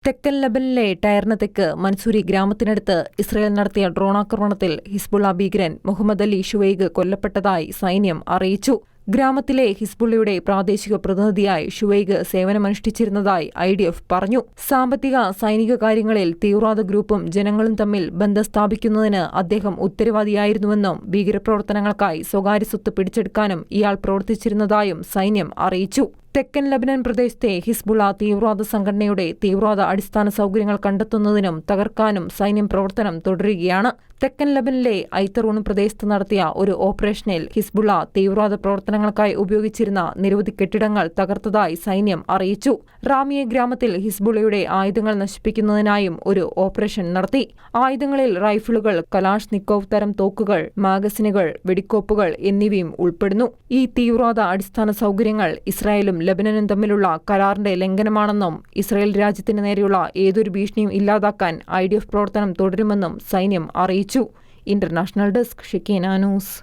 തെക്കൻ ലെബനനിലെ ടയറിന് തെക്ക് Mansouri ഗ്രാമത്തിനടുത്ത് Israel നടത്തിയ ഡ്രോണാക്രമണത്തിൽ ഹിസ്ബുള്ള ഭീകരൻ മുഹമ്മദ് അലി ഷുവൈഗ് കൊല്ലപ്പെട്ടതായി സൈന്യം അറിയിച്ചു. ഗ്രാമത്തിലെ ഹിസ്ബുള്ളയുടെ പ്രാദേശിക പ്രതിനിധിയായി ഷുവൈഗ് സേവനമനുഷ്ഠിച്ചിരുന്നതായി IDF പറഞ്ഞു. സാമ്പത്തിക, സൈനിക കാര്യങ്ങളിൽ തീവ്രവാദ ഗ്രൂപ്പും ജനങ്ങളും തമ്മിൽ ബന്ധം സ്ഥാപിക്കുന്നതിന് അദ്ദേഹം ഉത്തരവാദിയായിരുന്നുവെന്നും ഭീകരപ്രവർത്തനങ്ങൾക്കായി സ്വകാര്യ സ്വത്ത് പിടിച്ചെടുക്കാനും ഇയാൾ പ്രവർത്തിച്ചിരുന്നതായും സൈന്യം അറിയിച്ചു. തെക്കൻ ലബനൻ പ്രദേശത്തെ ഹിസ്ബുള്ള തീവ്രവാദ സംഘടനയുടെ തീവ്രവാദ അടിസ്ഥാന സൗകര്യങ്ങൾ കണ്ടെത്തുന്നതിനും തകർക്കാനും സൈന്യം പ്രവർത്തനം തുടരുകയാണ്. തെക്കൻ ലബനനിലെ ഐത്തറൂൺ പ്രദേശത്ത് നടത്തിയ ഒരു ഓപ്പറേഷനിൽ ഹിസ്ബുള്ള തീവ്രവാദ പ്രവർത്തനങ്ങൾക്കായി ഉപയോഗിച്ചിരുന്ന നിരവധി കെട്ടിടങ്ങൾ തകർത്തതായി സൈന്യം അറിയിച്ചു. റാമിയെ ഗ്രാമത്തിൽ ഹിസ്ബുള്ളയുടെ ആയുധങ്ങൾ നശിപ്പിക്കുന്നതിനായും ഒരു ഓപ്പറേഷൻ നടത്തി. ആയുധങ്ങളിൽ റൈഫിളുകൾ, കലാഷ്നിക്കോവ് തരം തോക്കുകൾ, മാഗസിനുകൾ, വെടിക്കോപ്പുകൾ എന്നിവയും ഉൾപ്പെടുന്നു. ഈ തീവ്രവാദ അടിസ്ഥാന സൗകര്യങ്ങൾ ഇസ്രായേലും ലബനനും തമ്മിലുള്ള കരാറിന്റെ ലംഘനമാണെന്നും ഇസ്രായേൽ രാജ്യത്തിന് നേരെയുള്ള ഏതൊരു ഭീഷണിയും ഇല്ലാതാക്കാൻ IDF പ്രവർത്തനം തുടരുമെന്നും സൈന്യം അറിയിച്ചു. International desk, Shekinah news.